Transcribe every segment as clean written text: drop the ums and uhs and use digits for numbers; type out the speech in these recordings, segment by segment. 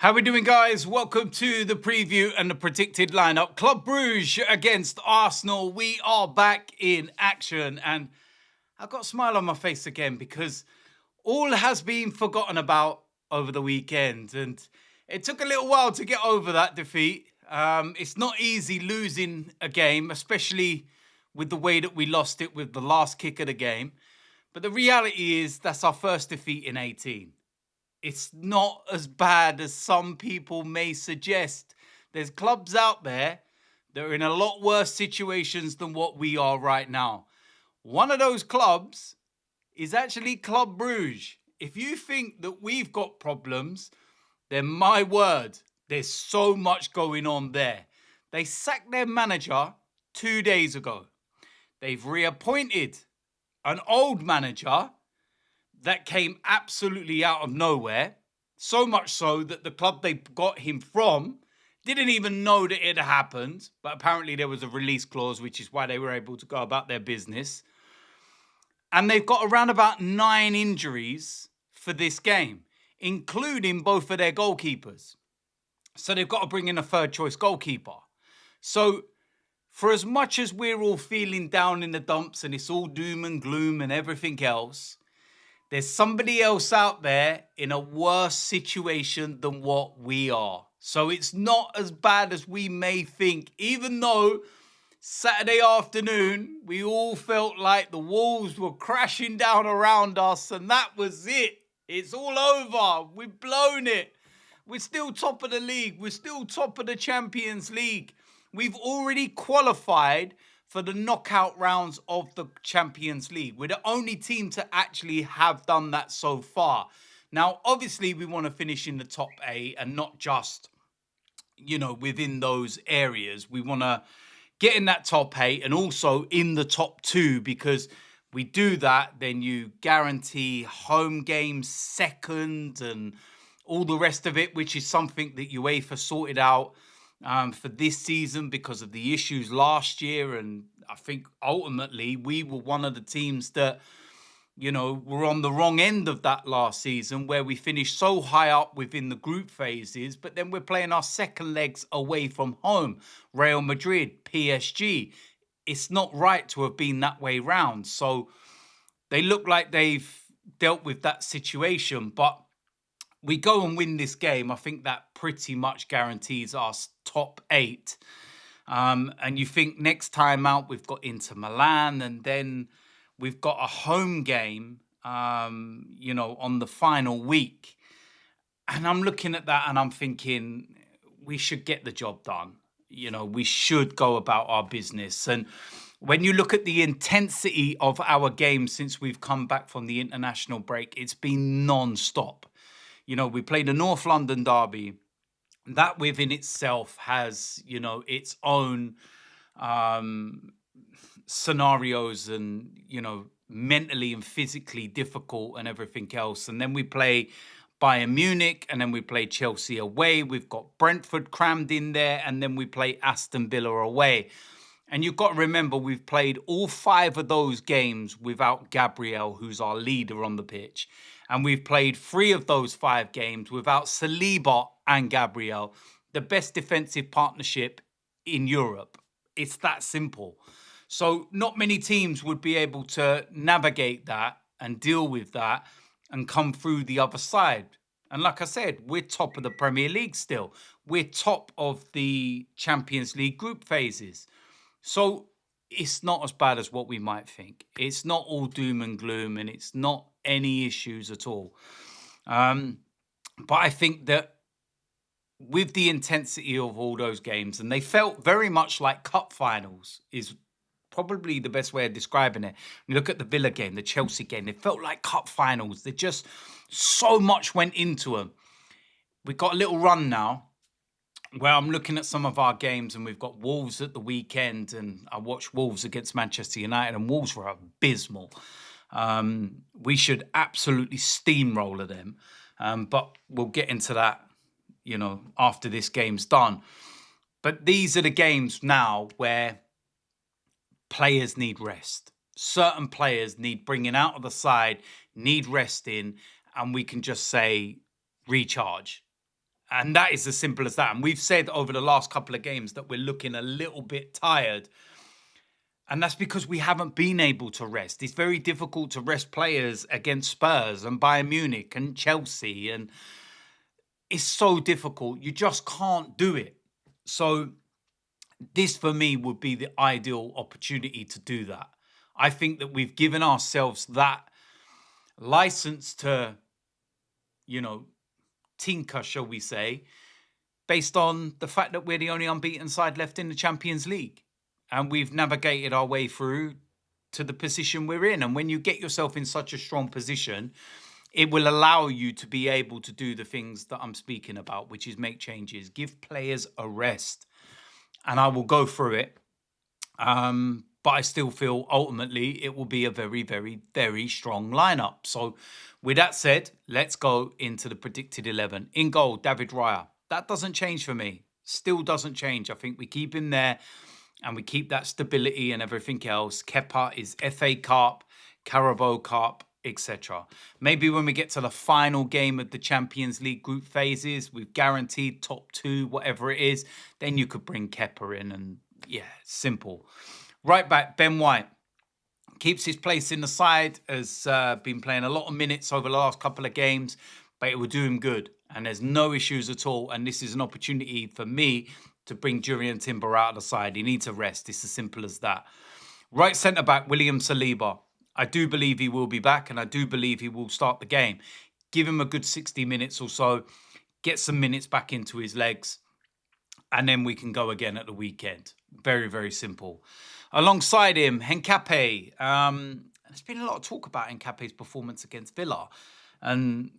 How we doing, guys? Welcome to the preview and the predicted lineup. Club Brugge against Arsenal. We are back in action, and I've got a smile on my face again because all has been forgotten about over the weekend, and it took a little while to get over that defeat. It's not easy losing a game, especially with the way that we lost it with the last kick of the game. But the reality is that's our first defeat in 18. It's not as bad as some people may suggest. There's clubs out there that are in a lot worse situations than what we are right now. One of those clubs is actually Club Brugge. If you think that we've got problems, then my word, there's so much going on there. They sacked their manager 2 days ago. They've reappointed an old manager that came absolutely out of nowhere. So much so that the club they got him from didn't even know that it had happened. But apparently there was a release clause, which is why they were able to go about their business. And they've got around about 9 injuries for this game, including both of their goalkeepers. So they've got to bring in a third choice goalkeeper. So for as much as we're all feeling down in the dumps and it's all doom and gloom and everything else, there's somebody else out there in a worse situation than what we are. So it's not as bad as we may think, even though Saturday afternoon, we all felt like the walls were crashing down around us and that was it. It's all over. We've blown it. We're still top of the league. We're still top of the Champions League. We've already qualified for the knockout rounds of the Champions League. We're the only team to actually have done that so far. Now, obviously, we want to finish in the top 8 and not just, within those areas. We want to get in that top 8 and also in the top 2, because we do that, then you guarantee home games second and all the rest of it, which is something that UEFA sorted out for this season because of the issues last year. And I think ultimately we were one of the teams that, were on the wrong end of that last season, where we finished so high up within the group phases, but then we're playing our second legs away from home, Real Madrid, PSG. It's not right to have been that way round. So they look like they've dealt with that situation, but we go and win this game. I think that pretty much guarantees us top 8. And you think next time out, we've got Inter Milan, and then we've got a home game, on the final week. And I'm looking at that and I'm thinking we should get the job done. We should go about our business. And when you look at the intensity of our game since we've come back from the international break, it's been non-stop. We played the North London derby. That within itself has, its own scenarios and, mentally and physically difficult and everything else. And then we play Bayern Munich, and then we play Chelsea away. We've got Brentford crammed in there, and then we play Aston Villa away. And you've got to remember, we've played all 5 of those games without Gabriel, who's our leader on the pitch. And we've played 3 of those 5 games without Saliba and Gabriel, the best defensive partnership in Europe. It's that simple. So not many teams would be able to navigate that and deal with that and come through the other side. And like I said, we're top of the Premier League still. We're top of the Champions League group phases. So it's not as bad as what we might think. It's not all doom and gloom, and it's not any issues at all. But I think that with the intensity of all those games, and they felt very much like cup finals, is probably the best way of describing it. You look at the Villa game, the Chelsea game, they felt like cup finals. They just, so much went into them. We've got a little run now where I'm looking at some of our games, and we've got Wolves at the weekend, and I watched Wolves against Manchester United, and Wolves were abysmal. We should absolutely steamroller them, but we'll get into that, after this game's done. But these are the games now where players need rest. Certain players need bringing out of the side, need resting, and we can just say recharge. And that is as simple as that. And we've said over the last couple of games that we're looking a little bit tired. And that's because we haven't been able to rest. It's very difficult to rest players against Spurs and Bayern Munich and Chelsea. And it's so difficult. You just can't do it. So this, for me, would be the ideal opportunity to do that. I think that we've given ourselves that license to, tinker, shall we say, based on the fact that we're the only unbeaten side left in the Champions League. And we've navigated our way through to the position we're in. And when you get yourself in such a strong position, it will allow you to be able to do the things that I'm speaking about, which is make changes, give players a rest. And I will go through it. But I still feel ultimately it will be a very, very, very strong lineup. So with that said, let's go into the predicted 11. In goal, David Raya. That doesn't change for me. Still doesn't change. I think we keep him there and we keep that stability and everything else. Kepa is FA Cup, Carabao Cup, etc. Maybe when we get to the final game of the Champions League group phases, we've guaranteed top 2, whatever it is, then you could bring Kepa in and simple. Right back, Ben White. Keeps his place in the side, has been playing a lot of minutes over the last couple of games, but it will do him good. And there's no issues at all. And this is an opportunity for me to bring Jurriën Timber out of the side. He needs a rest. It's as simple as that. Right centre-back, William Saliba. I do believe he will be back, and I do believe he will start the game. Give him a good 60 minutes or so. Get some minutes back into his legs. And then we can go again at the weekend. Very, very simple. Alongside him, Henkape. There's been a lot of talk about Henkape's performance against Villa. And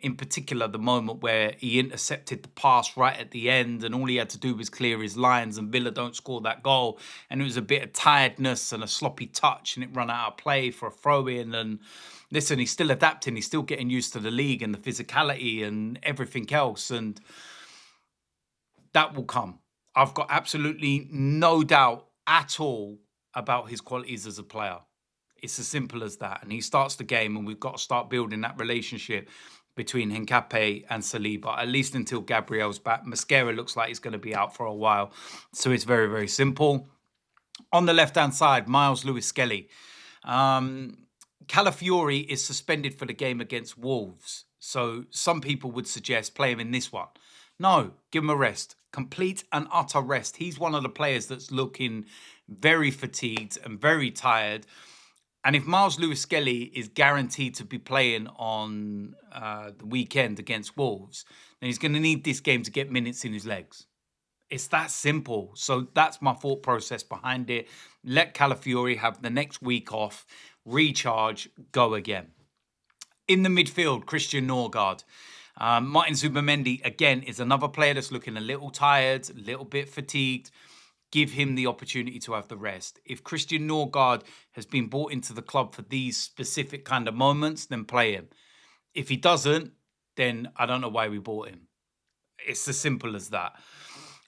in particular, the moment where he intercepted the pass right at the end and all he had to do was clear his lines and Villa don't score that goal. And it was a bit of tiredness and a sloppy touch and it ran out of play for a throw-in. And listen, he's still adapting. He's still getting used to the league and the physicality and everything else. And that will come. I've got absolutely no doubt at all about his qualities as a player. It's as simple as that. And he starts the game and we've got to start building that relationship between Henkape and Saliba, at least until Gabriel's back. Mosquera looks like he's going to be out for a while. So it's very, very simple. On the left-hand side, Miles Lewis-Skelly. Calafiori is suspended for the game against Wolves. So some people would suggest play him in this one. No, give him a rest. Complete and utter rest. He's one of the players that's looking very fatigued and very tired. And if Miles Lewis-Skelly is guaranteed to be playing on the weekend against Wolves, then he's going to need this game to get minutes in his legs. It's that simple. So that's my thought process behind it. Let Calafiori have the next week off, recharge, go again. In the midfield, Christian Norgard. Martin Zubimendi, again, is another player that's looking a little tired, a little bit fatigued. Give him the opportunity to have the rest. If Christian Norgard has been brought into the club for these specific kind of moments, then play him. If he doesn't, then I don't know why we bought him. It's as simple as that.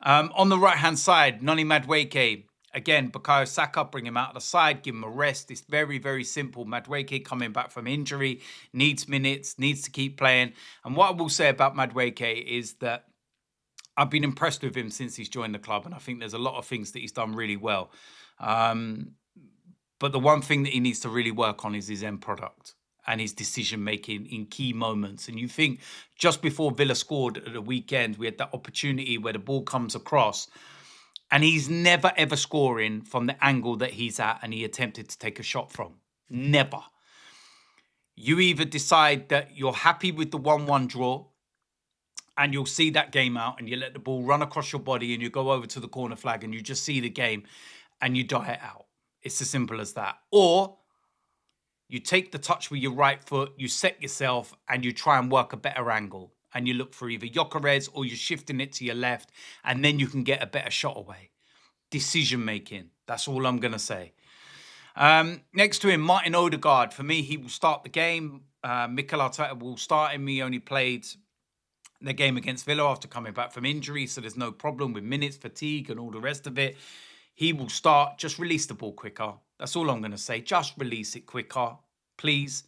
On the right-hand side, Noni Madueke. Again, Bukayo Saka, bring him out of the side, give him a rest. It's very, very simple. Madueke coming back from injury, needs minutes, needs to keep playing. And what I will say about Madueke is that I've been impressed with him since he's joined the club, and I think there's a lot of things that he's done really well. But the one thing that he needs to really work on is his end product and his decision-making in key moments. And you think just before Villa scored at the weekend, we had that opportunity where the ball comes across and he's never, ever scoring from the angle that he's at and he attempted to take a shot from. Never. You either decide that you're happy with the 1-1 draw and you'll see that game out and you let the ball run across your body and you go over to the corner flag and you just see the game and you die it out. It's as simple as that. Or you take the touch with your right foot, you set yourself and you try and work a better angle. And you look for either Gyökeres or you're shifting it to your left and then you can get a better shot away. Decision making. That's all I'm going to say. Next to him, Martin Odegaard. For me, he will start the game. Mikel Arteta will start him. He only played the game against Villa after coming back from injury, so there's no problem with minutes, fatigue and all the rest of it. He will start. Just release the ball quicker. That's all I'm going to say. Just release it quicker, please.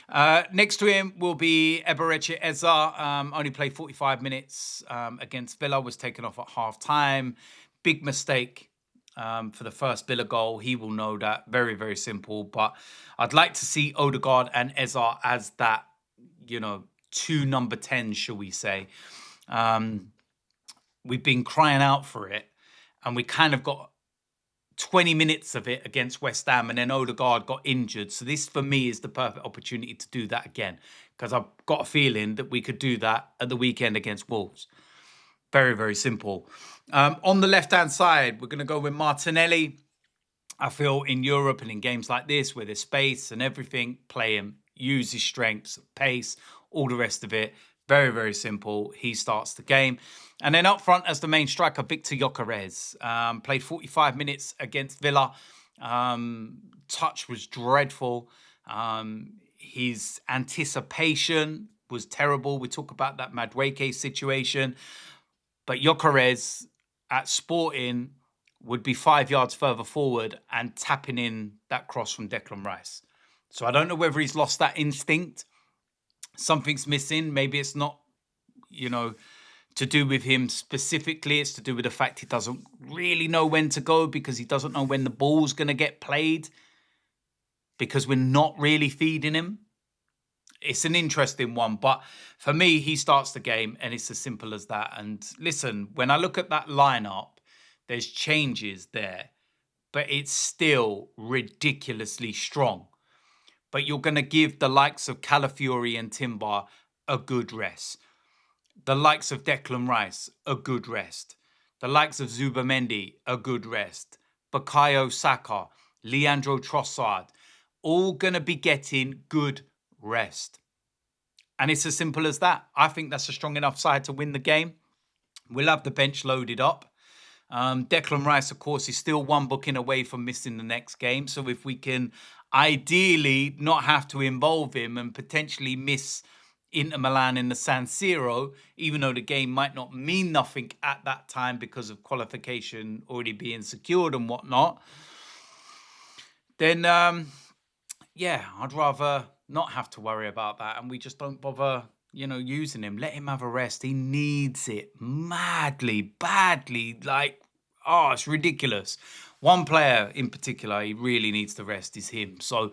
Next to him will be Eberechi Eza. Only played 45 minutes against Villa, was taken off at half-time. Big mistake for the first Villa goal. He will know that. Very, very simple. But I'd like to see Odegaard and Eza as that, you know, two number 10s, shall we say. We've been crying out for it, and we kind of got 20 minutes of it against West Ham, and then Odegaard got injured. So this, for me, is the perfect opportunity to do that again, because I've got a feeling that we could do that at the weekend against Wolves. Very, very simple. On the left-hand side, we're going to go with Martinelli. I feel in Europe and in games like this, where there's space and everything, play him, use his strengths, pace, all the rest of it. Very, very simple. He starts the game. And then up front as the main striker, Victor Gyökeres. Played 45 minutes against Villa. Touch was dreadful. His anticipation was terrible. We talk about that Madueke situation. But Gyökeres at Sporting would be 5 yards further forward and tapping in that cross from Declan Rice. So I don't know whether he's lost that instinct. Something's missing. Maybe it's not, you know, to do with him specifically. It's to do with the fact he doesn't really know when to go, because he doesn't know when the ball's going to get played, because we're not really feeding him. It's an interesting one, but for me, he starts the game, and it's as simple as that. And listen, when I look at that lineup, there's changes there, but it's still ridiculously strong. But you're going to give the likes of Calafiori and Timber a good rest. The likes of Declan Rice, a good rest. The likes of Zubamendi, a good rest. Bukayo Saka, Leandro Trossard, all going to be getting good rest. And it's as simple as that. I think that's a strong enough side to win the game. We'll have the bench loaded up. Declan Rice, of course, is still one booking away from missing the next game. So if we can ideally not have to involve him and potentially miss Inter Milan in the San Siro, even though the game might not mean nothing at that time because of qualification already being secured and whatnot, then, yeah, I'd rather not have to worry about that, and we just don't bother, you know, using him. Let him have a rest. He needs it madly, badly. Like, oh, it's ridiculous. One player in particular he really needs to rest is him. So,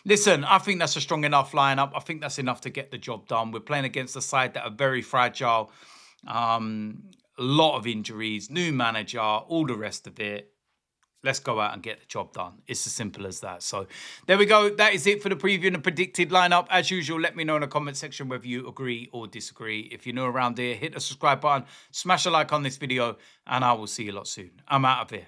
listen, I think that's a strong enough lineup. I think that's enough to get the job done. We're playing against a side that are very fragile. A lot of injuries, new manager, all the rest of it. Let's go out and get the job done. It's as simple as that. So there we go. That is it for the preview and the predicted lineup. As usual, let me know in the comment section whether you agree or disagree. If you're new around here, hit the subscribe button, smash a like on this video, and I will see you a lot soon. I'm out of here.